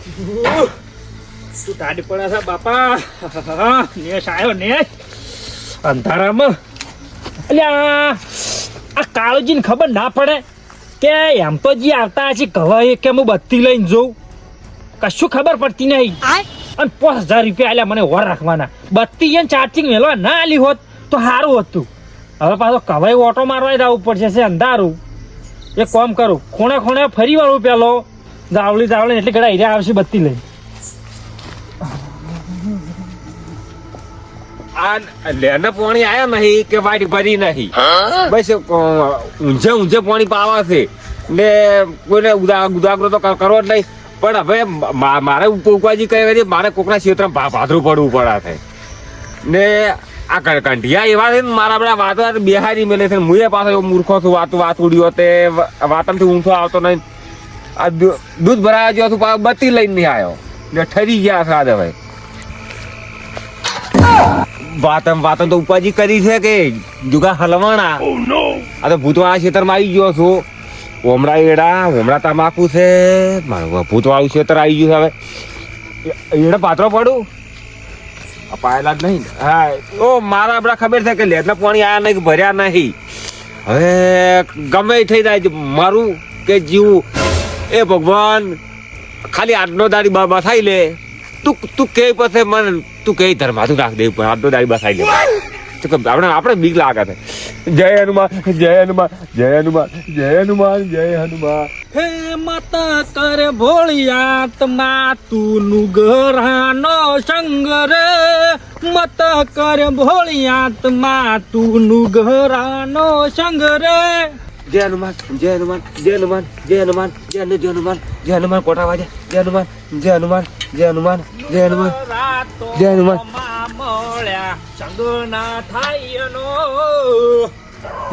તું ટાઢી પડે છે બાપા. નેશ આવ્યો નેશ અંધારામાં. અલ્યા આ કાળુજીને ખબર ના પડે કે એમ તો જે આવતા હશે કવાય કે હું બત્તી લઈને જોઉં, કશું ખબર પડતી નહીં. અને 5000 રૂપિયા આલ્યા મને ઓર રાખવાના. બત્તી એને ચાર્જિંગ મેળવા ના આલી હોત તો સારું હતું. હવે પાછો કવાય ઓટો મારવા જવું પડશે છે અંધારું. એક કામ કરું, ખૂણે ખૂણે ફરી વાળું પેલો જાવળી એટલે ઘડા હીરા આવશે બત્તી લઈ. આ લેને પાણી આયા નહીં કે વાડી ભરી નહીં, બસ ઊંઝે પાણી પાવા છે ને કોઈને ઉદાગરો તો કરવો જ નહીં. પણ હવે મારે ઉપાજી કઈ મારે કોકના ક્ષેત્રમાં ભાદરું પડવું પડે છે ને આ કંઢિયા એવા છે ને મારા બધા વાતો બેહારી મેલે છે. હું પાછો એવો મૂર્ખો છું, વાત ઉડ્યો તે વાતમથી ઊંઘો આવતો નહીં. આ દૂધ ભરાવા ગયો છું, બત્તી લઈને નહીં આવ્યો ને ઠરી ગયા છે. આજ હવે વાતમ તો ઉપાજી કરી છે કે જુગા હલવાણા. આ તો ભૂતવાળા ક્ષેત્રમાં આવી ગયો છું. હોમડા એડા હોમડા તમાકુ છે, ભૂતવાળું ક્ષેત્ર આવી ગયું છે. હવે એડા પાત્રો પડું પાયેલા જ નહીં. હા ઓ મારા આપડા ખબર છે કે લેટના પાણી આયા નહીં, ભર્યા નહીં. હવે ગમે થઈ જાય મારું કે જીવું એ ભગવાન ખાલી આટલો દાડી બસાઈ લે. તું કે પછી મને તું કે ધર્માતું રાખ દે, પણ આટલો દાડી બસાઈ લે. આપણે બીક લાગે છે. જય હનુમાન જય હનુમાન જય હનુમાન જય હનુમાન જય હનુમાન. હે મત કર ભોળિયાત્મા તું ઘરાનો સંગ રે, મત કર ભોળિયાત્મા તું ઘરાનો સંગ રે. જય હનુમાન જય હનુમાન જય હનુમાન જય હનુમાન જય હનુમાન જય હનુમાન કોટા વાજે. જય હનુમાન જય હનુમાન જય હનુમાન જય હનુમાન જય હનુમાન. મળ્યા સંગ ના થાય નો.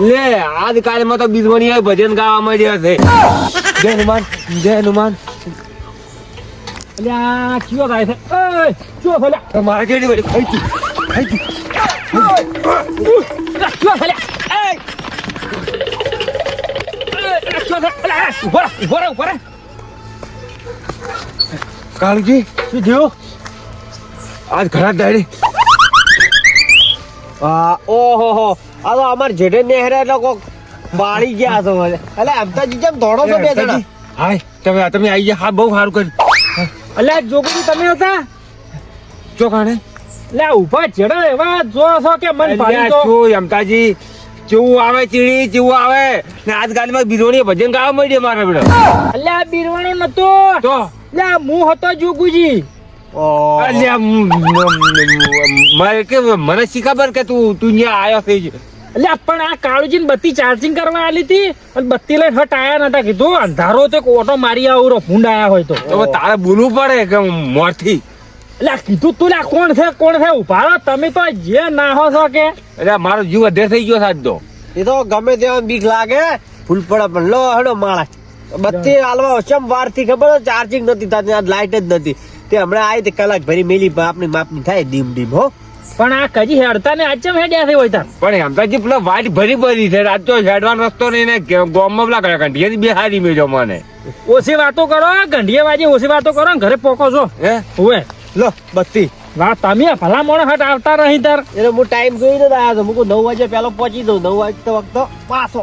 લે આજકાલમાં તો બિજવણી ભજન ગાવા માંડ્યા છે. જય હનુમાન જય હનુમાન. અલ્યા કયો થાય છે? એ કયો થયા? તમારે કેડી વળી ખાઈ ગયું કયો થયા? એ કયો થયા? ઉભા. કાળજી શું થયું? આજ ઘણા દાડી ઓહો આ તો અમાર જેઠે નેહરે લોકો બાળી ગયા છો. એટલે આમ તો જેમ દોડો છો બે જણા. હાય તમે આવી ગયા. હા બહુ સારું કર્યું. અલ્યા જોગુજી તમે હતા? ચોખાણે લે ઉભા ચડો એવા જો છો કે મન પાડી તો. શું યમતાજી ચેવું આવે ચીડી ચેવું આવે ને આજકાલમાં બિરોણી ભજન ગાવા માંડ્યા મારા બેડો. અલ્યા બીરવાણો નતો તો લે હું હતો જોગુજી. અલ્યા મારે કે મને શી ખબર કે તું ત્યાં આવ્યો છે. એટલે પણ આ કાળુજીને બત્તી ચાર્જિંગ કરવા આલી હતી અને બત્તી લઈને હટ આયા નતા. કીધું અંધારો તો ઓટો મારી આવું ભૂંડ આયા હોય તો તારે બોલવું પડે કે મોરથી. એટલે કીધું તું લે કોણ છે ઉભા રહો તમે તો જે નાહો છો કે. એટલે મારો જીવ અધેર થઈ ગયો સાજ તો. એ તો ગમે તેવા બીક લાગે ફૂલ પડે પણ લો હડો માળા બત્તી હાલવા ચમ વાર થી ખબર ચાર્જિંગ નથી થતી, આ લાઈટ જ નથી. તે હમણાં આવી તે કલાક ભરી મેલી આપની માપની થાય ડીમ હો. પણ આ કજી હેડતા ને આજ ચમ હેડ્યા છે હોય તાર. પણ એમ તો પેલા વાઈટ ભરી છે. આજ તો હેડવાનો રસ્તો નહીં ને ગોમમાં પેલા ઘંટિયાની બેહારી મેજો મને. ઓછી વાતો કરો ગંઢીએ વાજે ઓછી વાતો કરો ને ઘરે પોકો છો હે હોવે. લો બત્તી વાહ તમે ભલા મોણ હટ આવતા નહીં તાર. એટલે હું ટાઈમ જોઈને આવ્યો તો મૂકું 9 વાગે પેલો પહોંચી દઉં. 9 વાગતો વખતો પાછો.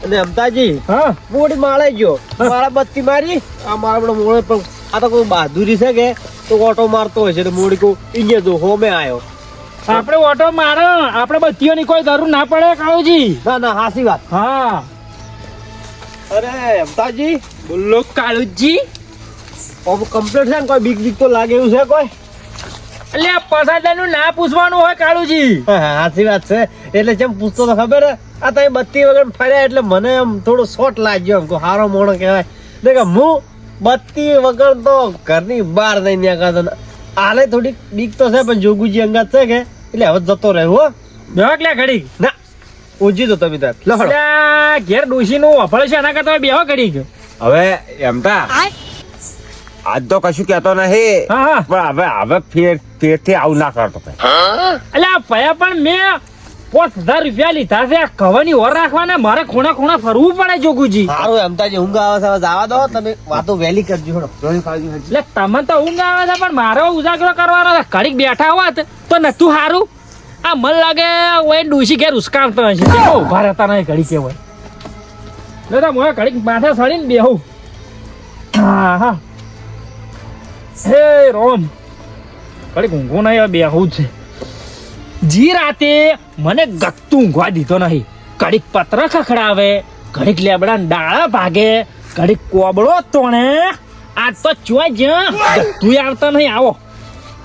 અને અમતાજી હા મોડી માળે ગયો મારા બત્તી મારી આ મારા મોડે પણ આ તો કોઈ બહાદુરી છે કે તો ઓટો મારતો હોય છે એટલે મોડી કહું ઇங்கே જો હોમે આવ્યો. આપણે ઓટો મારો આપણે બત્તીઓની કોઈ જરૂર ના પડે કાળુજી. ના હાસી વાત. હા અરે અમતાજી બોલો કાળુજી. કમ્પ્લીટ છે ને કોઈ બીક તો લાગે એવું છે કોઈ? એટલે પસાદાનું ના પૂછવાનું હોય કાળુજી. સાચી વાત છે. એટલે જેમ પૂછતો તો ખબર હે આ તમે બત્તી વગર ફર્યા એટલે મને એમ થોડો શોટ લાગ્યો. એમ હારો મોણો કહેવાય ને કે હું બત્તી વગર તો ઘરની બહાર નહીં નીકળતો. આલે થોડીક બીક તો છે પણ જોગુજી અંગાત છે કે એટલે હવે જતો રહ્યો હો. બેહો લે ઘડી ના ઓજી તો તમે તાર લખડો ઘેર ડોશી નું વફળ છે એના કરતા બેહો ઘડી. હવે એમ તા આજ તો કશું કેતો નહીં હા પણ હવે ફેરથી આવું ના કરતો. એટલે ભયા પણ મેં ₹5000 લીધા છે. આ કવાની ઓર રાખવાના મારે ખૂણા ખૂણા ફરવું પડે જોગુજી. સારું એમ તાજી ઊંઘ આવે છે, હવે જવા દો તમે, વાતો વહેલી કરજો હેડો. વહેલી કાળજી કરજો. એટલે તમને તો ઊંઘ આવે છે પણ મારો ઉજાગરો કરવાનો છે. ઘડીક બેઠા હોત તો નતું સારું. આ મન લાગે ઓય ડોશી ઘેર ઉસકાવતો હશે. કેવો ઉભા રહેતા નહીં ઘડી કેવાય. એટલે તો મોય ઘડીક માથે સડીને બેહું. હા હા હે રોમ ઘડીક ઊંઘું નહીં, હવે બેહું છે. જી રાતે મને ગત્તું ઊંઘવા દીધો નહીં. ઘડીક પત્ર ખખડાવે, ઘડીક લેબડા ડાળા ભાગે, ઘડીક કોબળો તોણે. આ તો ચોય જ્યાં ગત્તું આવતા નહીં. આવો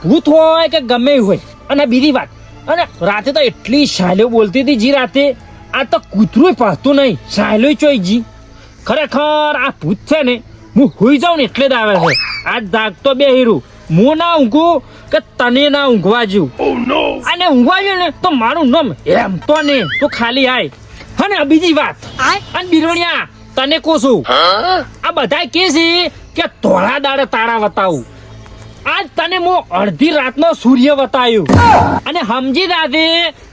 ભૂત હોય કે ગમે એવું હોય. અને બીજી વાત, અને રાતે તો એટલી શાલ્યો બોલતી હતી જી રાતે. આ તો કૂતરું પાડતું નહીં, શાલ્યો ચોય જી. ખરેખર આ ભૂત છે ને, હું હોઈ જાઉં ને એટલે જ આવે છે. આ જાગતો બે હીરું હું ના ઊંઘું કે તને ના ઊંઘવા જેવું. અને ઊંઘવા જોઈએ ને તો મારું નામ એમ તો ને તો ખાલી આય. હા ને બીજી વાત, અને બિરવણિયા તને કહું છું, આ બધા કે છે કે ધોળા દાડે તારા બતાવું. આજ તને હું અડધી રાતનો સૂર્ય બતાવ્યું અને સમજી દાદે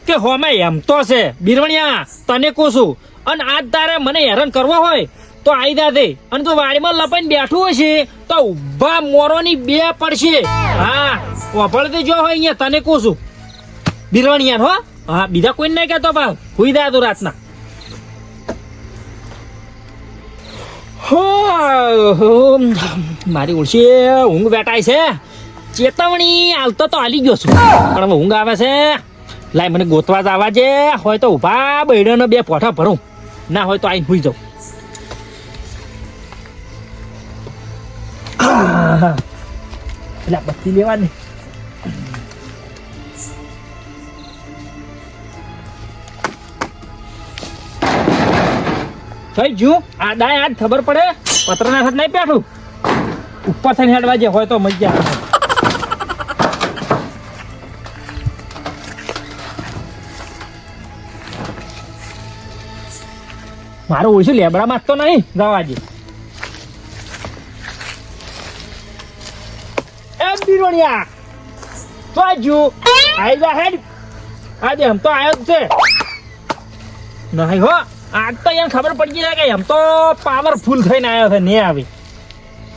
કે હોમે એમ તો છે. બિરવણિયા તને કહું છું, અને આજ તારે મને હેરાન કરવો હોય તો આઈ દાદે. અને જો વાડીમાં લપાઈને બેઠું હશે તો ઉભા મોરોની બે પડશે. હા વાપરતી જો હોય અહીંયા તને કહું છું બિરવણિયા. હો હા બીજા કોઈ નહીં કહેતો ભાવ. હુઈ દા તું રાતના. મારી ઓળશી ઊંઘ બેટાય છે. ચેતવણી હાલતો તો હાલી ગયો છું પણ હવે ઊંઘ આવે છે. લાય મને ગોતવા જ આવા છે. હોય તો ઉભા બૈડાનો બે પોઠા ભરું, ના હોય તો આઈને હુઈ જાઉં. એટલે બત્તી લેવાની. થઈ જુ આ દાય આજ ખબર પડે પત્રના હાથ નહીં પેઠું ઉપર થઈને હેડવા જે હોય તો મજા આવે. મારું ઓછું લેબડા માં તો નહીં જવાજી. એમ બિરોણિયા તો આજુ આઈ જા હેડ. આજે એમ તો આવ્યો જ છે નહીં હો. આજ તો એને ખબર પડી જાય કે એમ તો પાવરફુલ થઈને આવ્યો છે. ને આવી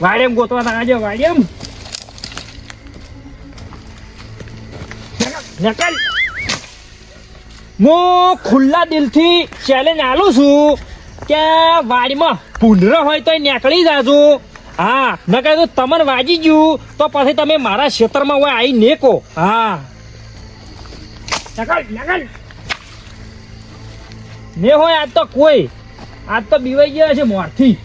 વાડેમ ગોતવાના આજે વાડેમ નકલ. હું ખુલ્લા દિલથી ચેલેન્જ આલું છું કે વાડીમાં પૂંડરો હોય તો નીકળી જાજો. હા નકર તો તમને વાજી ગયું તો પછી તમે મારા ક્ષેત્રમાં હોય આવી નેકો. હા નકલ નકલ ને હોય. આજ તો કોઈ આજ તો બીવાઈ ગયા છે મોરથી.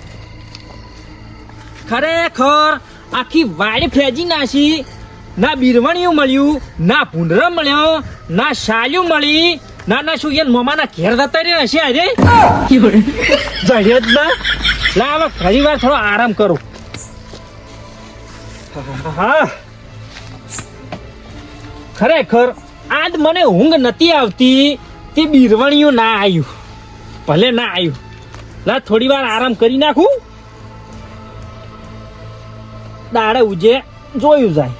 ખરેખર આખી વાડી ફેજી નાસી. ના બિરવણીયું મળ્યું, ના ભૂંડરો મળ્યો, ના શાલ્યું મળી, ના શું એ મમાના ઘેર જતા રહ્યા હશે. આજે જડ્યો જ ના. લા હવે ઘણી વાર થોડો આરામ કરો. હા ખરેખર આજ મને ઊંઘ નથી આવતી. તે બિરવણીયું ના આવ્યું, ભલે ના આવ્યું. લા થોડી વાર આરામ કરી નાખું. દાડે ઉજે જોયું જાય.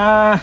આ